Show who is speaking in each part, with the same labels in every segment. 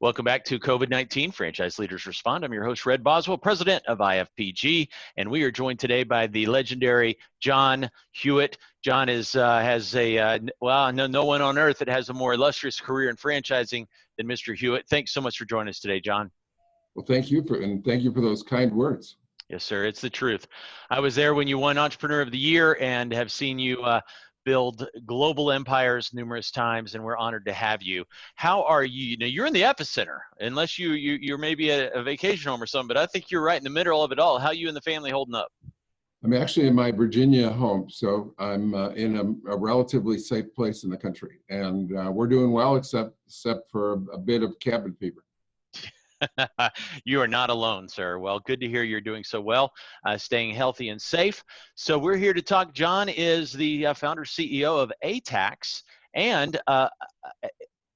Speaker 1: Welcome back to COVID-19 Franchise Leaders Respond. I'm your host, Red Boswell, president of IFPG, and we are joined today by the legendary John Hewitt. John has no one on earth that has a more illustrious career in franchising than Mr. Hewitt. Thanks so much for joining us today, John.
Speaker 2: Well, thank you for those kind words.
Speaker 1: Yes, sir. It's the truth. I was there when you won Entrepreneur of the Year and have seen you build global empires numerous times, and we're honored to have you. How are you? You know, you're in the epicenter, unless you're maybe a vacation home or something, but I think you're right in the middle of it all. How are you and the family holding up?
Speaker 2: I'm actually in my Virginia home, so I'm in a relatively safe place in the country, and we're doing well, except for a bit of cabin fever.
Speaker 1: You are not alone, sir. Well, good to hear you're doing so well, staying healthy and safe. So we're here to talk. John is the founder CEO of ATAX and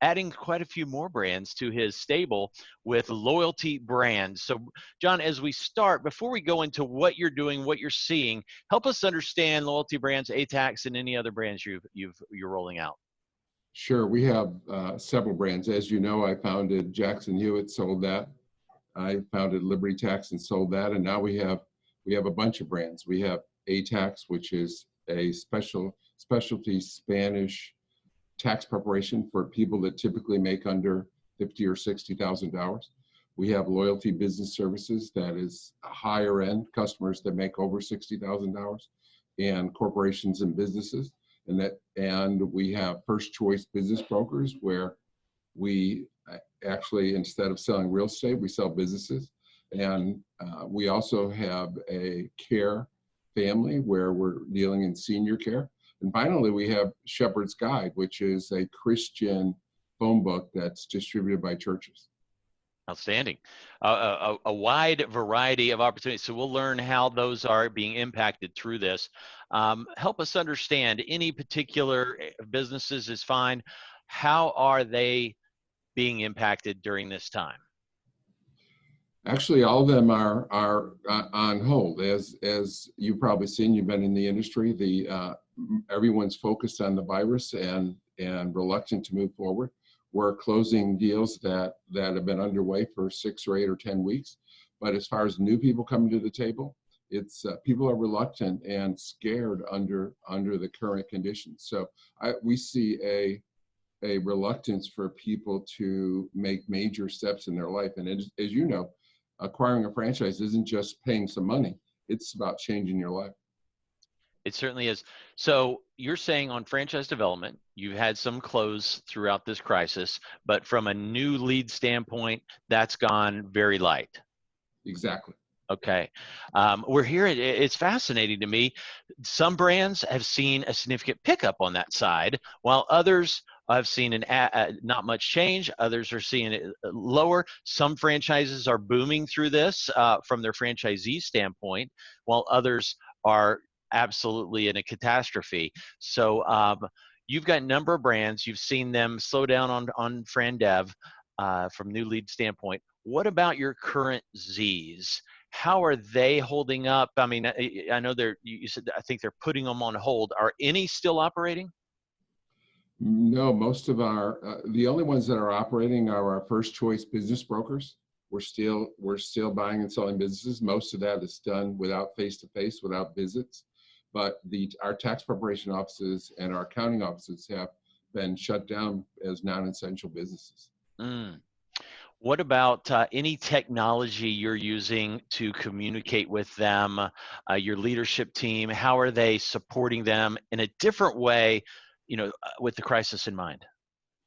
Speaker 1: adding quite a few more brands to his stable with loyalty brands. So John, as we start, before we go into what you're doing, what you're seeing, help us understand loyalty brands, ATAX, and any other brands you're rolling out.
Speaker 2: Sure, we have several brands. As you know, I founded Jackson Hewitt, sold that. I founded Liberty Tax and sold that, and now we have a bunch of brands. We have ATAX, which is a specialty Spanish tax preparation for people that typically make under $50,000 or $60,000. We have Loyalty Business Services, that is higher end customers that make over $60,000, and corporations and businesses. And we have First Choice Business Brokers, where we actually, instead of selling real estate, we sell businesses. And we also have a care family where we're dealing in senior care. And finally, we have Shepherd's Guide, which is a Christian phone book that's distributed by churches.
Speaker 1: Outstanding. A wide variety of opportunities. So we'll learn how those are being impacted through this. Help us understand, any particular businesses is fine. How are they being impacted during this time?
Speaker 2: Actually, all of them are on hold. As you've probably seen, you've been in the industry, everyone's focused on the virus and reluctant to move forward. We're closing deals that have been underway for 6 or 8 or 10 weeks. But as far as new people coming to the table, it's people are reluctant and scared under the current conditions. So we see a reluctance for people to make major steps in their life. And as you know, acquiring a franchise isn't just paying some money. It's about changing your life.
Speaker 1: It certainly is. So you're saying on franchise development, you've had some close throughout this crisis, but from a new lead standpoint, that's gone very light.
Speaker 2: Exactly.
Speaker 1: Okay. We're here. It's fascinating to me. Some brands have seen a significant pickup on that side, while others have seen not much change. Others are seeing it lower. Some franchises are booming through this from their franchisee standpoint, while others are absolutely in a catastrophe. So you've got a number of brands. You've seen them slow down on Fran Dev from new lead standpoint. What about your current Zs? How are they holding up? I mean, I know you said, I think they're putting them on hold. Are any still operating?
Speaker 2: No, most of the only ones that are operating are our First Choice Business Brokers. We're still buying and selling businesses. Most of that is done without face-to-face, without visits. But our tax preparation offices and our accounting offices have been shut down as non-essential businesses.
Speaker 1: What about any technology you're using to communicate with them, your leadership team? How are they supporting them in a different way, with the crisis in mind?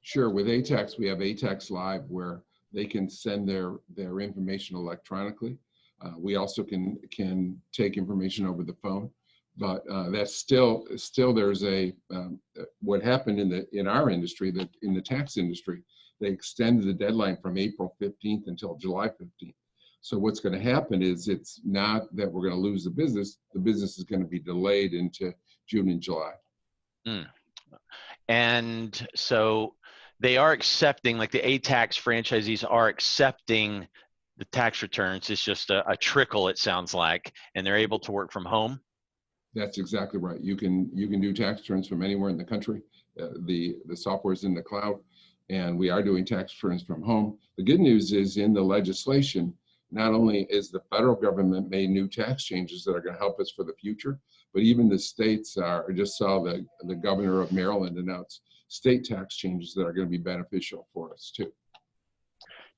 Speaker 2: Sure. With ATAX, we have ATAX Live, where they can send their information electronically. We also can take information over the phone. But that's still there's what happened in our industry, that in the tax industry, they extended the deadline from April 15th until July 15th. So what's going to happen is, it's not that we're going to lose the business is going to be delayed into June and July.
Speaker 1: And so they are accepting, like the ATAX franchisees are accepting the tax returns. It's just a trickle, it sounds like, and they're able to work from home.
Speaker 2: That's exactly right. You can do tax returns from anywhere in the country. The software is in the cloud, and we are doing tax returns from home. The good news is in the legislation, not only is the federal government made new tax changes that are going to help us for the future, but even the states are. I just saw the governor of Maryland announce state tax changes that are going to be beneficial for us too.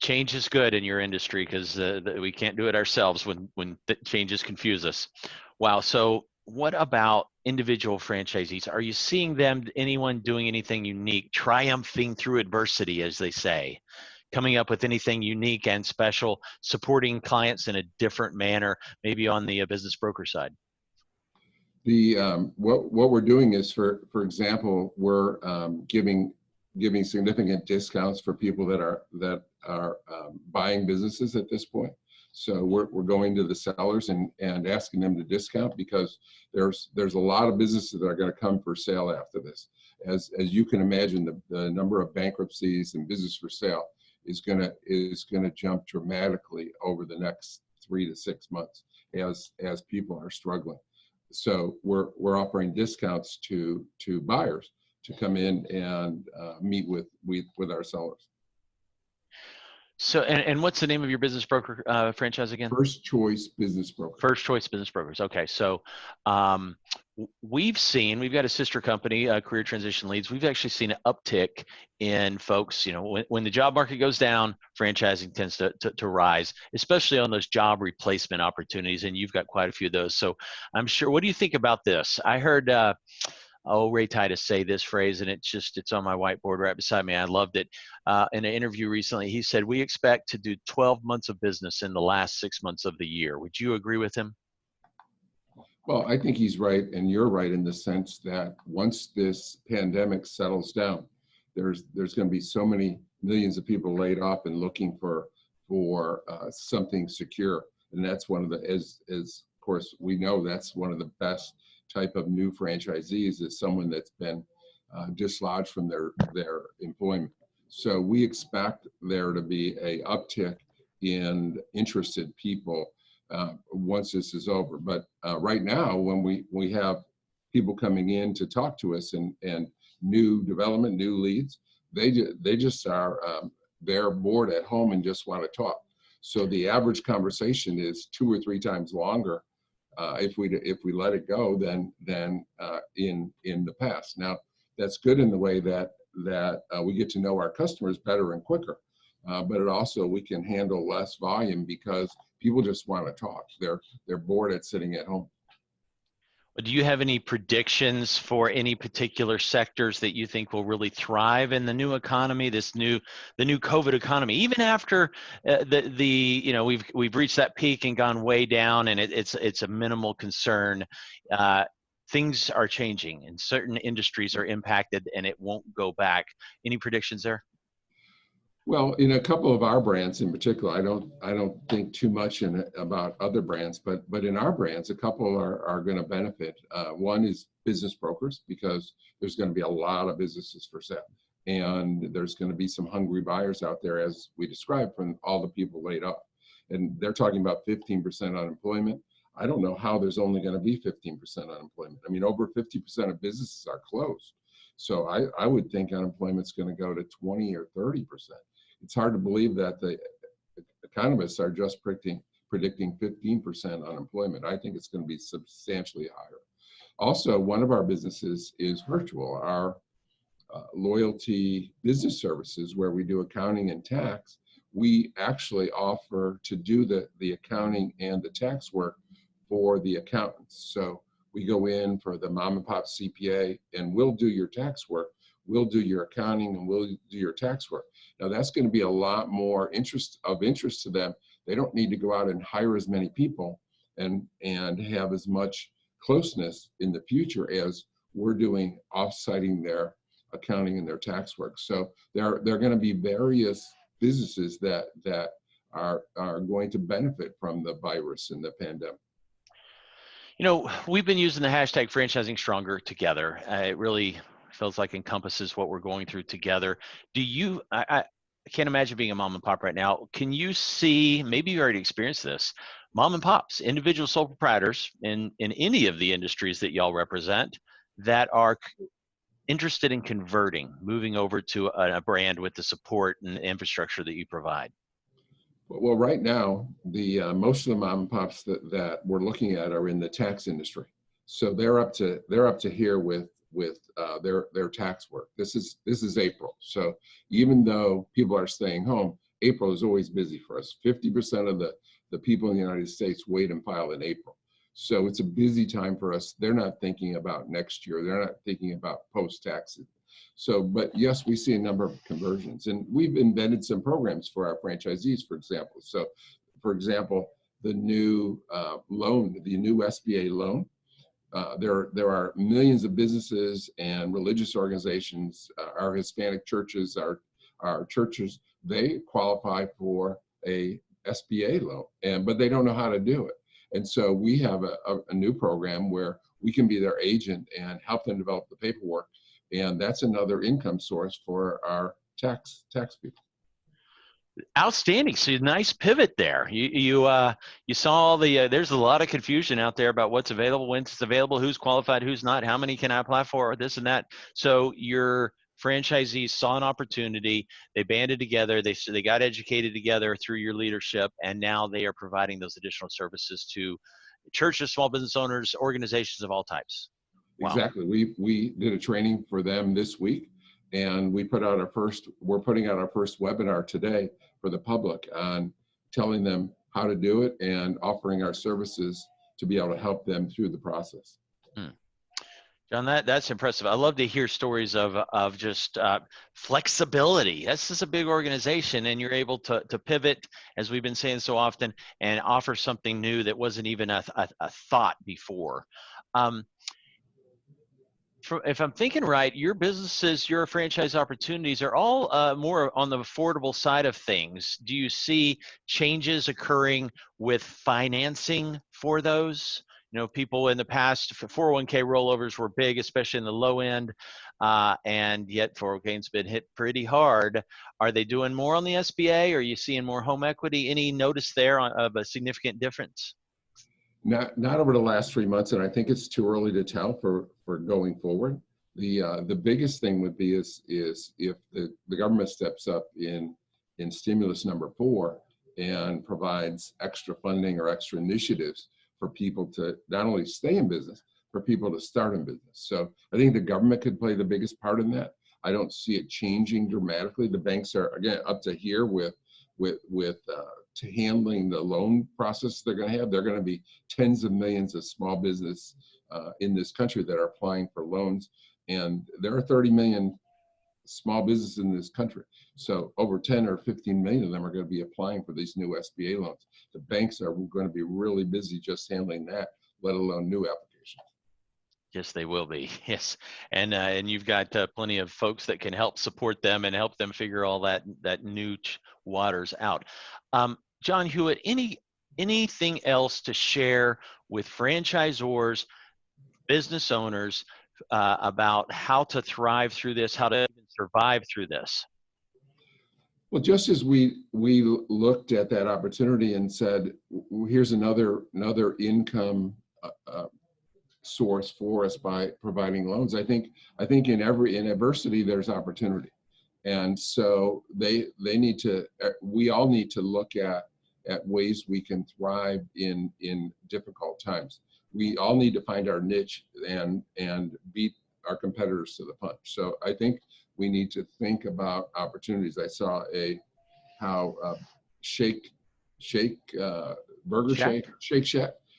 Speaker 1: Change is good in your industry because we can't do it ourselves when changes confuse us. Wow. So what about individual franchisees? Are you seeing anyone doing anything unique, triumphing through adversity, as they say, coming up with anything unique and special, supporting clients in a different manner, maybe on the business broker side?
Speaker 2: What we're doing is, for example, we're giving significant discounts for people that are buying businesses at this point. So we're going to the sellers and asking them to discount, because there's a lot of businesses that are going to come for sale after this. As you can imagine, the number of bankruptcies and business for sale is going to jump dramatically over the next 3 to 6 months as people are struggling. So we're offering discounts to buyers to come in and meet with our sellers.
Speaker 1: So, and what's the name of your business broker franchise again?
Speaker 2: First Choice Business Brokers.
Speaker 1: First Choice Business Brokers. Okay, so we've got a sister company, Career Transition Leads. We've actually seen an uptick in folks. You know, when the job market goes down, franchising tends to rise, especially on those job replacement opportunities. And you've got quite a few of those. So I'm sure. What do you think about this? I heard Ray Titus say this phrase, and it's on my whiteboard right beside me. I loved it. In an interview recently, he said, "We expect to do 12 months of business in the last 6 months of the year." Would you agree with him?
Speaker 2: Well, I think he's right, and you're right in the sense that once this pandemic settles down, there's going to be so many millions of people laid off and looking for something secure, and that's one of the as of course we know that's one of the best type of new franchisees is someone that's been dislodged from their employment. So we expect there to be a uptick in interested people once this is over. But right now, when we have people coming in to talk to us and new development, new leads, they just are they're bored at home and just want to talk. So the average conversation is 2 or 3 times longer if we let it go than in the past. Now that's good in the way that we get to know our customers better and quicker, but it also we can handle less volume because people just want to talk. They're bored at sitting at home.
Speaker 1: Do you have any predictions for any particular sectors that you think will really thrive in the new economy, the new COVID economy, even after we've reached that peak and gone way down, and it's a minimal concern. Things are changing, and certain industries are impacted, and it won't go back. Any predictions there?
Speaker 2: Well, in a couple of our brands in particular, I don't think too much about other brands, but in our brands, a couple are going to benefit. One is business brokers, because there's going to be a lot of businesses for sale, and there's going to be some hungry buyers out there, as we described, from all the people laid off, and they're talking about 15% unemployment. I don't know how there's only going to be 15% unemployment. I mean, over 50% of businesses are closed. So I would think unemployment's going to go to 20 or 30%. It's hard to believe that the economists are just predicting 15% unemployment. I think it's going to be substantially higher. Also, one of our businesses is virtual. Our loyalty business services, where we do accounting and tax, we actually offer to do the accounting and the tax work for the accountants. So we go in for the mom and pop CPA, and we'll do your tax work. We'll do your accounting, and we'll do your tax work. Now that's going to be a lot more interest to them. They don't need to go out and hire as many people and have as much closeness in the future as we're doing off-siting their accounting and their tax work. So there are going to be various businesses that are going to benefit from the virus and the pandemic.
Speaker 1: You know, we've been using the hashtag franchising stronger together. It really feels like encompasses what we're going through together. I can't imagine being a mom and pop right now. Can you see, maybe you already experienced this, mom and pops, individual sole proprietors in any of the industries that y'all represent that are interested in converting, moving over to a brand with the support and infrastructure that you provide?
Speaker 2: Well, right now, the most of the mom and pops that we're looking at are in the tax industry, so they're up to here with their tax work. This is April, so even though people are staying home, April is always busy for us. 50% of the people in the United States wait and file in April, so it's a busy time for us. They're not thinking about next year. They're not thinking about post taxes. So, but yes, we see a number of conversions, and we've invented some programs for our franchisees, for example. So, for example, the new loan, the new SBA loan, there are millions of businesses and religious organizations, our Hispanic churches, our churches, they qualify for a SBA loan, but they don't know how to do it. And so we have a new program where we can be their agent and help them develop the paperwork. And that's another income source for our tax people.
Speaker 1: Outstanding. So nice pivot there. You saw all the there's a lot of confusion out there about what's available, when it's available, who's qualified, who's not, how many can I apply for, this and that. So your franchisees saw an opportunity, they banded together, they got educated together through your leadership, and now they are providing those additional services to churches, small business owners, organizations of all types. Wow.
Speaker 2: Exactly. We did a training for them this week, and we're putting out our first webinar today for the public on telling them how to do it and offering our services to be able to help them through the process.
Speaker 1: John, that's impressive. I love to hear stories of just flexibility. This is a big organization, and you're able to pivot, as we've been saying so often, and offer something new that wasn't even a thought before. If I'm thinking right, your businesses, your franchise opportunities are all more on the affordable side of things. Do you see changes occurring with financing for those? You know, people in the past, 401k rollovers were big, especially in the low end, and yet 401k's been hit pretty hard. Are they doing more on the SBA? Are you seeing more home equity? Any notice there of a significant difference?
Speaker 2: Not over the last 3 months, and I think it's too early to tell for going forward. The biggest thing would be is if the government steps up in stimulus number 4 and provides extra funding or extra initiatives for people to not only stay in business, for people to start in business. So I think the government could play the biggest part in that. I don't see it changing dramatically. The banks are, again, up to here with to handling the loan process they're going to have. There are going to be tens of millions of small business in this country that are applying for loans, and there are 30 million small businesses in this country. So over 10 or 15 million of them are going to be applying for these new SBA loans. The banks are going to be really busy just handling that, let alone new applications.
Speaker 1: Yes, they will be. Yes, and you've got plenty of folks that can help support them and help them figure all that new waters out. John Hewitt, anything else to share with franchisors, business owners about how to thrive through this, how to even survive through this?
Speaker 2: Well, just as we looked at that opportunity and said, here's another income source for us by providing loans. I think in adversity there's opportunity, and so we all need to look at ways we can thrive in difficult times. We all need to find our niche and beat our competitors to the punch. So I think we need to think about opportunities. I saw Shake Shack.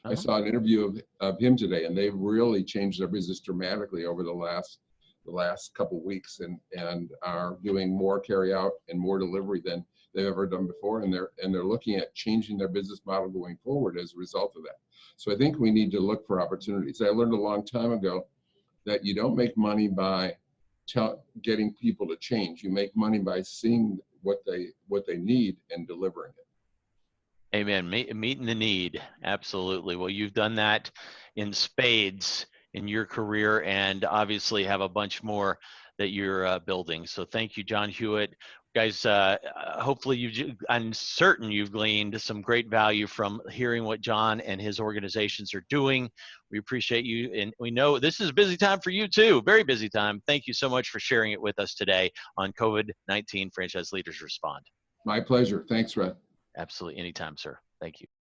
Speaker 2: I saw an interview of him today, and they've really changed their business dramatically over the last couple of weeks, and are doing more carry out and more delivery than they've ever done before, and they're looking at changing their business model going forward as a result of that. So I think we need to look for opportunities. I learned a long time ago that you don't make money by getting people to change. You make money by seeing what they need and delivering it.
Speaker 1: Amen. Meeting the need. Absolutely. Well, you've done that in spades in your career, and obviously have a bunch more that you're building. So thank you, John Hewitt. Guys, hopefully I'm certain you've gleaned some great value from hearing what John and his organizations are doing. We appreciate you, and we know this is a busy time for you too, very busy time. Thank you so much for sharing it with us today on COVID-19 Franchise Leaders Respond.
Speaker 2: My pleasure. Thanks, Red.
Speaker 1: Absolutely, anytime, sir. Thank you.